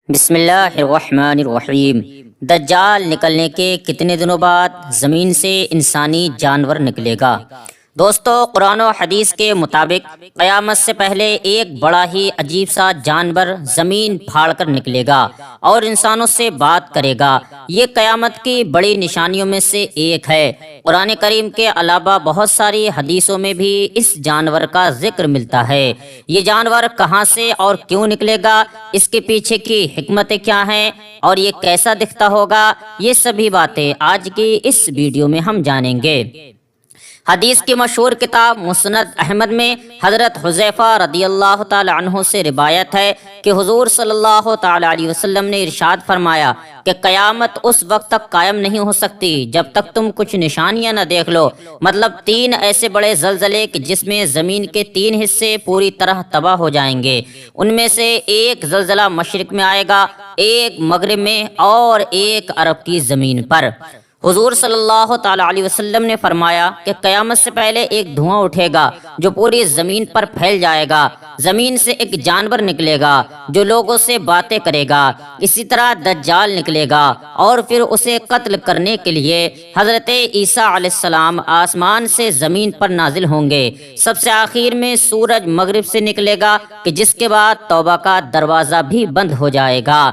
بسم اللہ الرحمن الرحیم۔ دجال نکلنے کے کتنے دنوں بعد زمین سے انسانی جانور نکلے گا؟ دوستو، قرآن و حدیث کے مطابق قیامت سے پہلے ایک بڑا ہی عجیب سا جانور زمین پھاڑ کر نکلے گا اور انسانوں سے بات کرے گا۔ یہ قیامت کی بڑی نشانیوں میں سے ایک ہے۔ قرآن کریم کے علاوہ بہت ساری حدیثوں میں بھی اس جانور کا ذکر ملتا ہے۔ یہ جانور کہاں سے اور کیوں نکلے گا، اس کے پیچھے کی حکمتیں کیا ہیں اور یہ کیسا دکھتا ہوگا، یہ سبھی باتیں آج کی اس ویڈیو میں ہم جانیں گے۔ حدیث کی مشہور کتاب مسند احمد میں حضرت حذیفہ رضی اللہ تعالی عنہ سے روایت ہے کہ حضور صلی اللہ تعالی علیہ وسلم نے ارشاد فرمایا کہ قیامت اس وقت تک قائم نہیں ہو سکتی جب تک تم کچھ نشانیاں نہ دیکھ لو، مطلب 3 ایسے بڑے زلزلے کہ جس میں زمین کے 3 حصے پوری طرح تباہ ہو جائیں گے۔ ان میں سے ایک زلزلہ مشرق میں آئے گا، ایک مغرب میں اور ایک عرب کی زمین پر۔ حضور صلی اللہ تعالی علیہ وسلم نے فرمایا کہ قیامت سے پہلے ایک دھواں اٹھے گا جو پوری زمین پر پھیل جائے گا۔ زمین سے ایک جانور نکلے گا جو لوگوں سے باتیں کرے گا۔ اسی طرح دجال نکلے گا اور پھر اسے قتل کرنے کے لیے حضرت عیسیٰ علیہ السلام آسمان سے زمین پر نازل ہوں گے۔ سب سے آخر میں سورج مغرب سے نکلے گا کہ جس کے بعد توبہ کا دروازہ بھی بند ہو جائے گا۔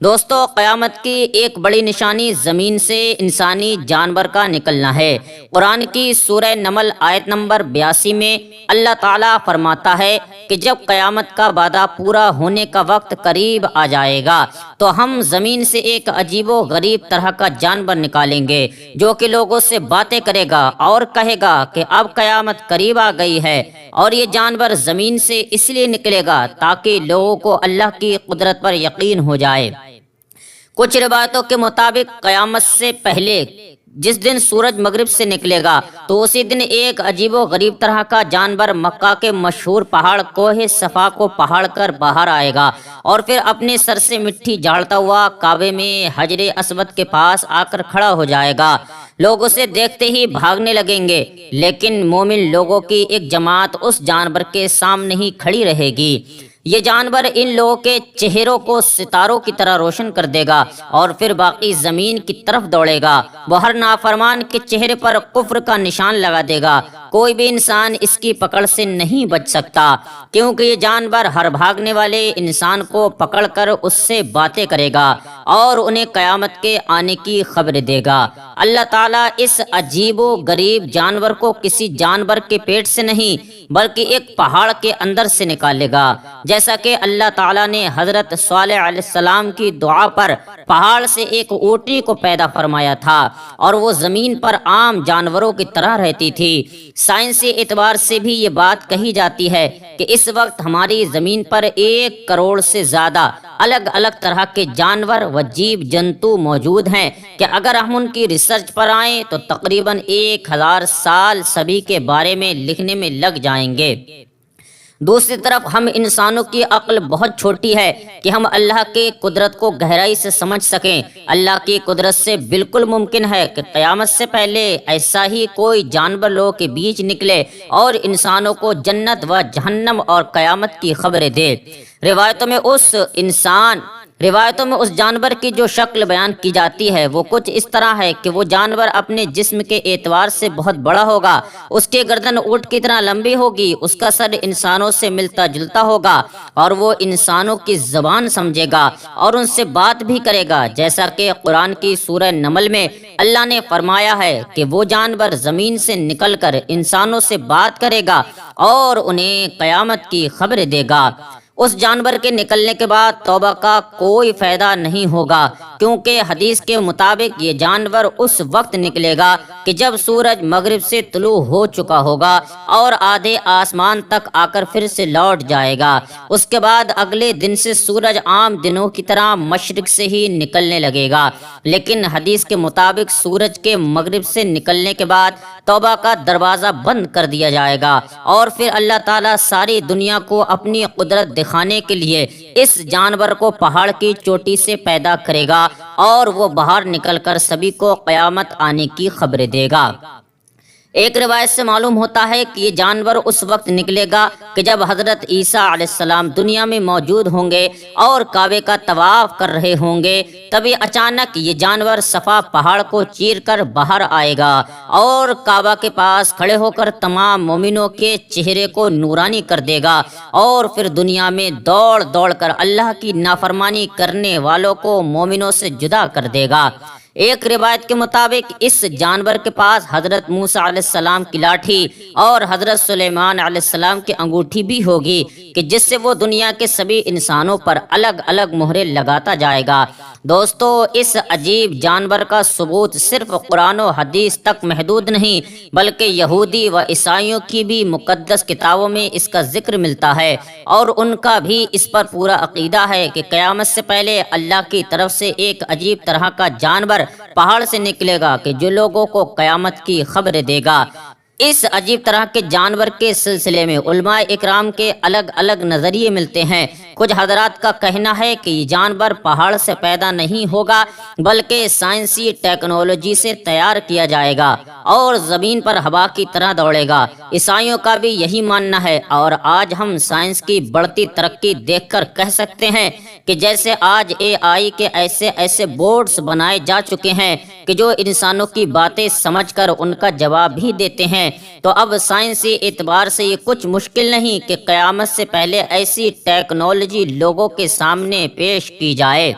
دوستو، قیامت کی ایک بڑی نشانی زمین سے انسانی جانور کا نکلنا ہے۔ قرآن کی سورہ نمل آیت نمبر 82 میں اللہ تعالیٰ فرماتا ہے کہ جب قیامت کا وعدہ پورا ہونے کا وقت قریب آ جائے گا تو ہم زمین سے ایک عجیب و غریب طرح کا جانور نکالیں گے جو کہ لوگوں سے باتیں کرے گا اور کہے گا کہ اب قیامت قریب آ گئی ہے، اور یہ جانور زمین سے اس لیے نکلے گا تاکہ لوگوں کو اللہ کی قدرت پر یقین ہو جائے۔ کچھ روایتوں کے مطابق قیامت سے پہلے جس دن سورج مغرب سے نکلے گا تو اسی دن ایک عجیب و غریب طرح کا جانور مکہ کے مشہور پہاڑ کوہ صفا کو پہاڑ کر باہر آئے گا اور پھر اپنے سر سے مٹی جھاڑتا ہوا کعبے میں حجر اسود کے پاس آ کر کھڑا ہو جائے گا۔ لوگ اسے دیکھتے ہی بھاگنے لگیں گے، لیکن مومن لوگوں کی ایک جماعت اس جانور کے سامنے ہی کھڑی رہے گی۔ یہ جانور ان لوگوں کے چہروں کو ستاروں کی طرح روشن کر دے گا اور پھر باقی زمین کی طرف دوڑے گا۔ وہ ہر نافرمان کے چہرے پر کفر کا نشان لگا دے گا۔ کوئی بھی انسان اس کی پکڑ سے نہیں بچ سکتا، کیونکہ یہ جانور ہر بھاگنے والے انسان کو پکڑ کر اس سے باتیں کرے گا اور انہیں قیامت کے آنے کی خبر دے گا۔ اللہ تعالیٰ اس عجیب و غریب جانور کو کسی جانور کے پیٹ سے نہیں بلکہ ایک پہاڑ کے اندر سے نکالے گا، جیسا کہ اللہ تعالیٰ نے حضرت صالح علیہ السلام کی دعا پر پہاڑ سے ایک اونٹنی کو پیدا فرمایا تھا اور وہ زمین پر عام جانوروں کی طرح رہتی تھی۔ سائنسی اعتبار سے بھی یہ بات کہی جاتی ہے کہ اس وقت ہماری زمین پر 1 کروڑ سے زیادہ الگ الگ طرح کے جانور و جیو جنتو موجود ہیں کہ اگر ہم ان کی ریسرچ پر آئیں تو تقریباً 1000 سال سبھی کے بارے میں لکھنے میں لگ جائیں گے۔ دوسری طرف ہم انسانوں کی عقل بہت چھوٹی ہے کہ ہم اللہ کی قدرت کو گہرائی سے سمجھ سکیں۔ اللہ کی قدرت سے بالکل ممکن ہے کہ قیامت سے پہلے ایسا ہی کوئی جانور لوگوں کے بیچ نکلے اور انسانوں کو جنت و جہنم اور قیامت کی خبریں دے۔ روایتوں میں اس جانور کی جو شکل بیان کی جاتی ہے وہ کچھ اس طرح ہے کہ وہ جانور اپنے جسم کے اعتبار سے بہت بڑا ہوگا، اس کی گردن اونٹ کی طرح لمبی ہوگی، اس کا سر انسانوں سے ملتا جلتا ہوگا اور وہ انسانوں کی زبان سمجھے گا اور ان سے بات بھی کرے گا، جیسا کہ قرآن کی سورہ نمل میں اللہ نے فرمایا ہے کہ وہ جانور زمین سے نکل کر انسانوں سے بات کرے گا اور انہیں قیامت کی خبر دے گا۔ اس جانور کے نکلنے کے بعد توبہ کا کوئی فائدہ نہیں ہوگا، کیونکہ حدیث کے مطابق یہ جانور اس وقت نکلے گا کہ جب سورج مغرب سے طلوع ہو چکا ہوگا اور آدھے آسمان تک آ کر پھر سے لوٹ جائے گا۔ اس کے بعد اگلے دن سے سورج عام دنوں کی طرح مشرق سے ہی نکلنے لگے گا، لیکن حدیث کے مطابق سورج کے مغرب سے نکلنے کے بعد توبہ کا دروازہ بند کر دیا جائے گا اور پھر اللہ تعالیٰ ساری دنیا کو اپنی قدرت دکھانے کے لیے اس جانور کو پہاڑ کی چوٹی سے پیدا کرے گا اور وہ باہر نکل کر سبھی کو قیامت آنے کی خبر دے گا۔ ایک روایت سے معلوم ہوتا ہے کہ یہ جانور اس وقت نکلے گا کہ جب حضرت عیسیٰ علیہ السلام دنیا میں موجود ہوں گے اور کعبے کا طواف کر رہے ہوں گے۔ تبھی اچانک یہ جانور صفا پہاڑ کو چیر کر باہر آئے گا اور کعبہ کے پاس کھڑے ہو کر تمام مومنوں کے چہرے کو نورانی کر دے گا، اور پھر دنیا میں دوڑ دوڑ کر اللہ کی نافرمانی کرنے والوں کو مومنوں سے جدا کر دے گا۔ ایک روایت کے مطابق اس جانور کے پاس حضرت موسیٰ علیہ السلام کی لاٹھی اور حضرت سلیمان علیہ السلام کی انگوٹھی بھی ہوگی کہ جس سے وہ دنیا کے سبھی انسانوں پر الگ الگ مہرے لگاتا جائے گا۔ دوستو، اس عجیب جانور کا ثبوت صرف قرآن و حدیث تک محدود نہیں بلکہ یہودی و عیسائیوں کی بھی مقدس کتابوں میں اس کا ذکر ملتا ہے، اور ان کا بھی اس پر پورا عقیدہ ہے کہ قیامت سے پہلے اللہ کی طرف سے ایک عجیب طرح کا جانور پہاڑ سے نکلے گا کہ جو لوگوں کو قیامت کی خبر دے گا۔ اس عجیب طرح کے جانور کے سلسلے میں علماء اکرام کے الگ الگ نظریے ملتے ہیں۔ کچھ حضرات کا کہنا ہے کہ یہ جانور پہاڑ سے پیدا نہیں ہوگا بلکہ سائنسی ٹیکنالوجی سے تیار کیا جائے گا اور زمین پر ہوا کی طرح دوڑے گا۔ عیسائیوں کا بھی یہی ماننا ہے، اور آج ہم سائنس کی بڑھتی ترقی دیکھ کر کہہ سکتے ہیں کہ جیسے آج AI کے ایسے بورڈز بنائے جا چکے ہیں کہ جو انسانوں کی باتیں سمجھ کر ان کا جواب بھی دیتے ہیں، تو اب سائنسی اعتبار سے یہ کچھ مشکل نہیں کہ قیامت سے پہلے ایسی ٹیکنالوجی لوگوں کے سامنے پیش کی جائے۔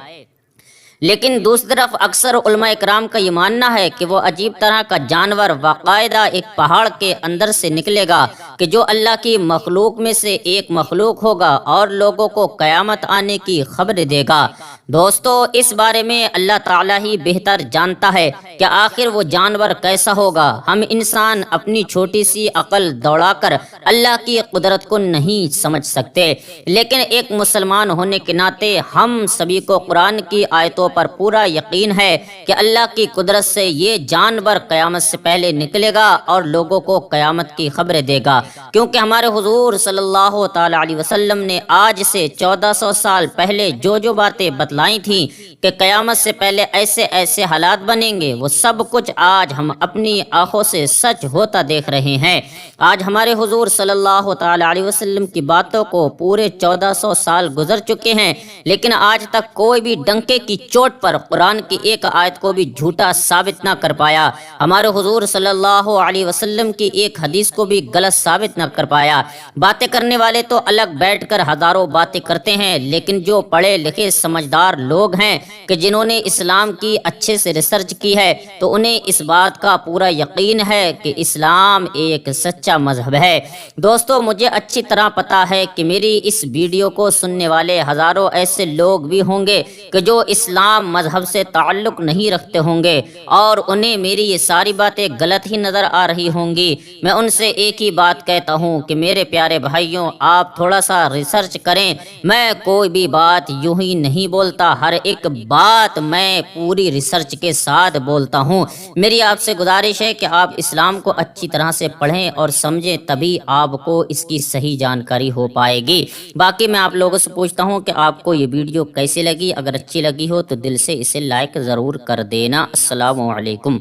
لیکن دوسری طرف اکثر علماء اکرام کا یہ ماننا ہے کہ وہ عجیب طرح کا جانور باقاعدہ ایک پہاڑ کے اندر سے نکلے گا کہ جو اللہ کی مخلوق میں سے ایک مخلوق ہوگا اور لوگوں کو قیامت آنے کی خبر دے گا۔ دوستو، اس بارے میں اللہ تعالیٰ ہی بہتر جانتا ہے کہ آخر وہ جانور کیسا ہوگا۔ ہم انسان اپنی چھوٹی سی عقل دوڑا کر اللہ کی قدرت کو نہیں سمجھ سکتے، لیکن ایک مسلمان ہونے کے ناطے ہم سبھی کو قرآن کی آیتوں پر پورا یقین ہے کہ اللہ کی قدرت سے یہ جانور قیامت سے پہلے نکلے گا اور لوگوں کو قیامت کی خبر دے گا، کیونکہ ہمارے حضور صلی اللہ تعالی علیہ وسلم نے آج سے 1400 سال پہلے جو باتیں بتلائی تھیں کہ قیامت سے پہلے ایسے حالات بنیں گے، وہ سب کچھ آج ہم اپنی آنکھوں سے سچ ہوتا دیکھ رہے ہیں۔ آج ہمارے حضور صلی اللہ تعالی علیہ وسلم کی باتوں کو پورے 1400 سال گزر چکے ہیں، لیکن آج تک کوئی بھی ڈنکے کی چوٹ پر قرآن کی ایک آیت کو بھی جھوٹا ثابت نہ کر پایا، ہمارے حضور صلی اللہ علیہ وسلم کی ایک حدیث کو بھی غلط ثابت نہ کر پایا۔ باتیں کرنے والے تو الگ بیٹھ کر ہزاروں باتیں کرتے ہیں، لیکن جو پڑھے لکھے سمجھدار لوگ ہیں کہ جنہوں نے اسلام کی اچھے سے ریسرچ کی ہے، تو انہیں اس بات کا پورا یقین ہے کہ اسلام ایک سچا مذہب ہے۔ دوستو، مجھے اچھی طرح پتا ہے کہ میری اس ویڈیو کو سننے والے ہزاروں ایسے لوگ بھی ہوں گے کہ جو اسلام مذہب سے تعلق نہیں رکھتے ہوں گے اور انہیں میری یہ ساری باتیں غلط ہی نظر آ رہی ہوں گی۔ میں ان سے ایک ہی بات کہتا ہوں کہ میرے پیارے بھائیوں، آپ تھوڑا سا ریسرچ کریں۔ میں کوئی بھی بات یوں ہی نہیں بولتا، ہر ایک بات میں پوری ریسرچ کے ساتھ بولتا ہوں۔ میری آپ سے گزارش ہے کہ آپ اسلام کو اچھی طرح سے پڑھیں اور سمجھیں، تبھی آپ کو اس کی صحیح جانکاری ہو پائے گی۔ باقی میں آپ لوگوں سے پوچھتا ہوں کہ آپ کو یہ ویڈیو کیسی لگی؟ اگر اچھی لگی ہو تو دل سے اسے لائک ضرور کر دینا۔ السلام علیکم۔